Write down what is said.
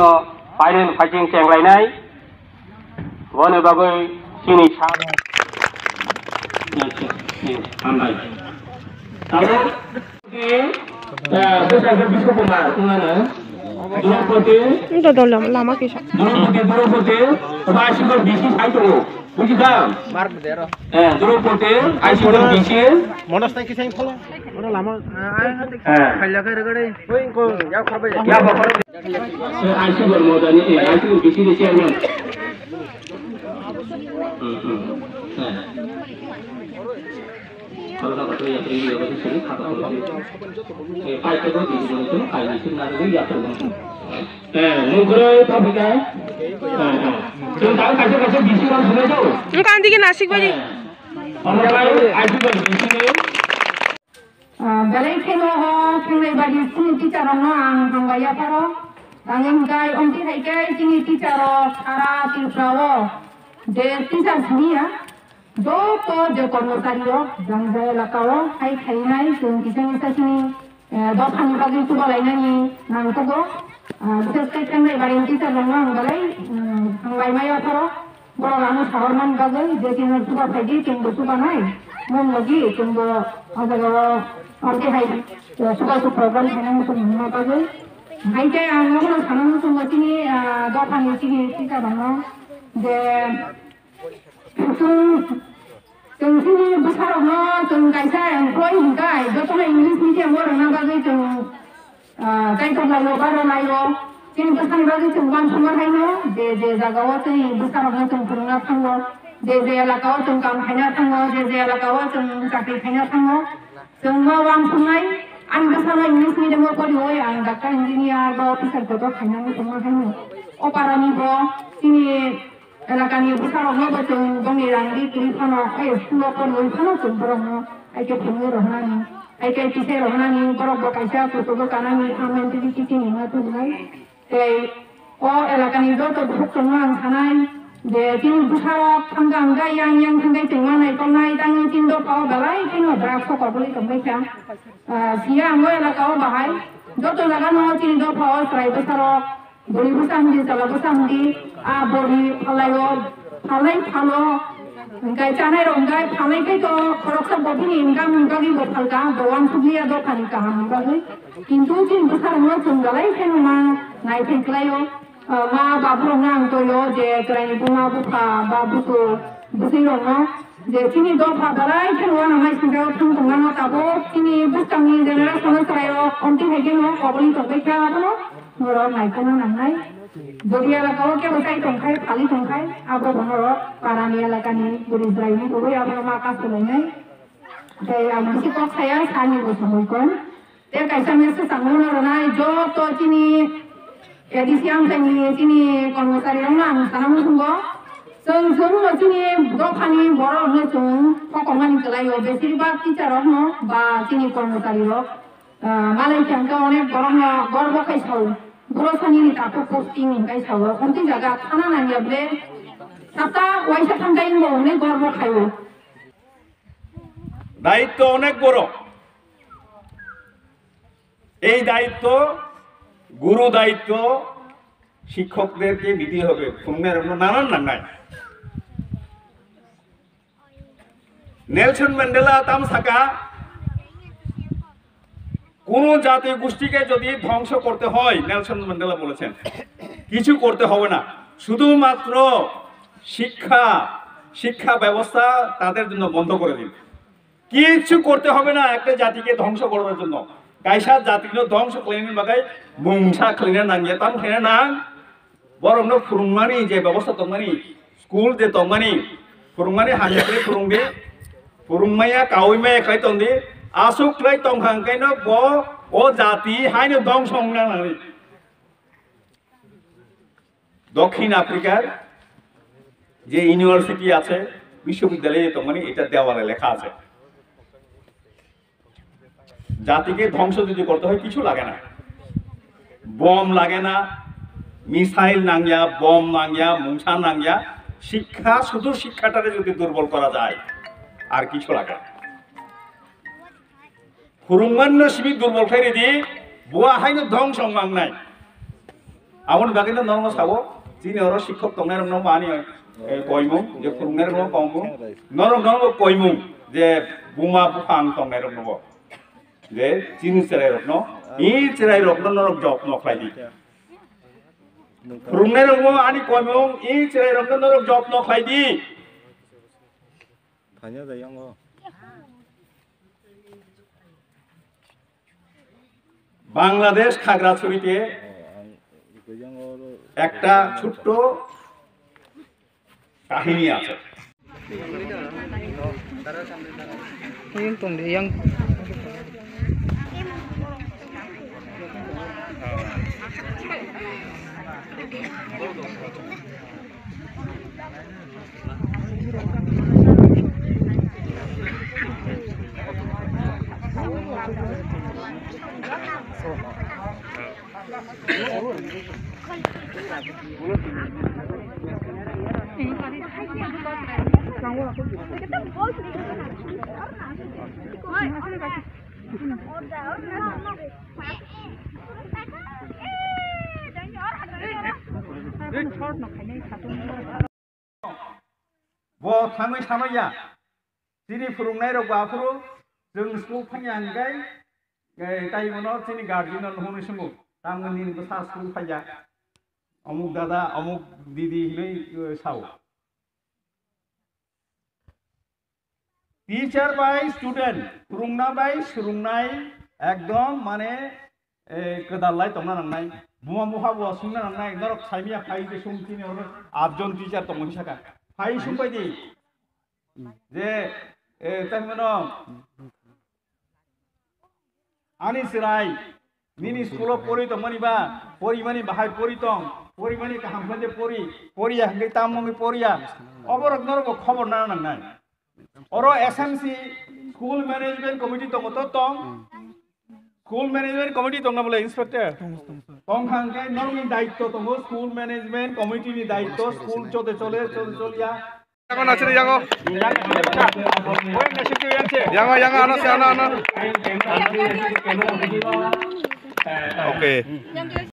no pairen fighting chenglai bone bagoi chini sa ambai tahu besar Biskopumar mana Drupadi itu dalam lama kisah Drupadi masih berbisi itu bukan Drupadi masih berbisi Monas naik kisah yang follow mana lama kaya kaya kau ya korban ya bapak masih bermodal ini masih berbisi di sini kalau tak betul yang ini apa sih kata kalau pai itu di kai di sini ada ya tuh nugroh tapi kan contoh kasih bisi kan sudah jauh enggak nanti nasi baju orang lain aja berbisi balai keno ho kene bagi sini teacher no ang hanggaya paro tangeng kai onti hai kai sini teacher ara tilprawo de teacher sini ya do to je kormosari jang jaya lakao hai khainai sing kisang sini do khani bagi tu balai nani nang to go bises kai kene bagi teacher no ang balai hangai maya paro boro lama sahorman bagai je kene tuba pagi kene tuba nai mom lagi kene ada Orke hai, suka tu program henang musuh mana bagai. Hai jay, anggur lo sana musuh macam ni, doa ni sini kita bangga. De, tung sini besar orang, tung kaisa employee hinggai, betul lah English medium orang nak bagai tung, kaisa lalu baru lalu. Sini besar bagai tung wan semua hai no, de jagawa tu besar orang tung pernah tanggo, de lakawa tung kam hanya tanggo, de lakawa tung sakit hanya tanggo. Semua orang sungai, anda sama English medium ko di hoy, ang dokter engineer ba officer ko kanya ni semua kanya. O para ni bo, sini elakan ni besar orang ba tung dong ni rangdi tulisan sulo ko ni sana tung berong, ay ke pengu rohani, ay ke kise rohani, berong ba kaisa ko to kanan ni amen ti kiti ni ma tu nai. O elakan ni do to buk semua ang sanai. De tin busara panggang yang tanggai tengah naik konai tang tin do kau balai tin berak so kau boleh kembali kan sia anggo la kau bahai do to laga no tin do kau serai besar boli busang di salah busang di boli palai palo engkai canai rongkai palai kai to korok sa bobi ni engkam engkau di bopal ka doan sublia do kan ka engkau kintu tin busara no tunggalai kan ma naik pengklayo ma babu nang to yo je krai bunga buka babu to busiro no je sini do pa balai keno na mai singa thung thung no tabo sini busang ni genera sono trayo onti hege no kobli to be ka no ngoro nai kono nang nai jodia la ko ke busai tong khai khali tong khai abo bonoro parani la kani buri drai ni buri abo ma ka to nai te amsi ko khaya sani bo samoi kon te kaisa me se sangono nai jo to sini Jadi siang tadi sini konvosari orang sana musuh semua sini dokani borong musuh pokongan kelayu besar bagi cara no ba sini konvosari lo Malaysia ke onek borong borbo kaisau borosani ni tapu posting kaisau onti jaga tanah nanya ble sabta waisa tanggain bo onek borbo kayu দায়িত্ব অনেক বড় এই দায়িত্ব গুরু দায়িত্ব শিক্ষকদেরকে দিতে হবে ফুংনের নানান নাঙ্গায় নেলসন ম্যান্ডেলা তামসাকা কোন জাতি গোষ্ঠীকে যদি ধ্বংস করতে হয় নেলসন ম্যান্ডেলা বলেছেন কিছু করতে হবে না শুধুমাত্র শিক্ষা ব্যবস্থা তাদের জন্য বন্ধ করে দিন কিছু করতে হবে না একটা জাতিকে ধ্বংস করার জন্য কাইসা জাতিকে ধ্বংস খালাইनो बागै मुंसा खालायनो नांगिया तां खायनो नां बरंनो फुरुंमानि जे व्यवस्था दंमानि स्कुल जे दंमानि फुरुंमानि हानिफ्राय फुरुंदि फुरुंमाया कावैमाया खाय तंदि आसुख्लाय तंहांखायनो ब जाति हायनो ধ্বংস नांनानै দক্ষিণ আফ্রিকার যে ইউনিভার্সিটি আছে বিশ্ববিদ্যালয়ে দंमानि এটা দেওয়ালে লেখা আছে জাতিকে ধ্বংস যদি করতে হয় কিছু লাগে না বম লাগে না মিসাইল নাঙ্গিয়া বম নাঙ্গিয়া মুংসা নাঙ্গিয়া শিক্ষা শুধু শিক্ষাটারে যদি দুর্বল করা যায় আর কিছু লাগে না ফুরুংমান্য শিবির দুর্বল খাইরে দি বুয়া হাইনো ধ্বংস মাংনাই Amon bagino normal sabo chini oro shiক্ষক tongnai rok no mani koimung je phurungnai rok no koimung normal koimung je buma buphang tongnai rok no je chini cherai rok no I cherai rok no norok job no khlaidi phurungnai rok no ani koimung I cherai rok no norok job no khlaidi Bangladesh খাগড়াছড়িতে একটা ছোট্ট কাহিনী আছে Bo thangui samaya sini phurungnai rok bafuru जों school फैनांगाय टाइमनो जोंनि guardian होनो समाव तांमोननि सा school फैया अमुक दादा अमुक दीदी हिलै साव टीचर बाय स्टूडेंट फोरोंना बाय सोलोंनाय एकदम माने गोदानलाय तंना नांनाय बुमा बुहा बुवा सुंना नांनाय नरक साइमिया फाइदे समथिनि हरो 8 जन teacher तंमोन Saka phi सुंबायदि J तांमोनो Ani sirai, nini sekolah pori to mani ba, pori mani bahai pori tong, pori mani kaham saja pori ya, kita tamu pori ya. Oborok norok khabar na nang nai. Oro SMC School Management Committee tong otot tong, School Management Committee tong na boleh inspector. Tong hangkai norok daitto tong School Management Committee ni daitto school chode chole ya. Jangan nasi jangan. Jangan anak. Oke.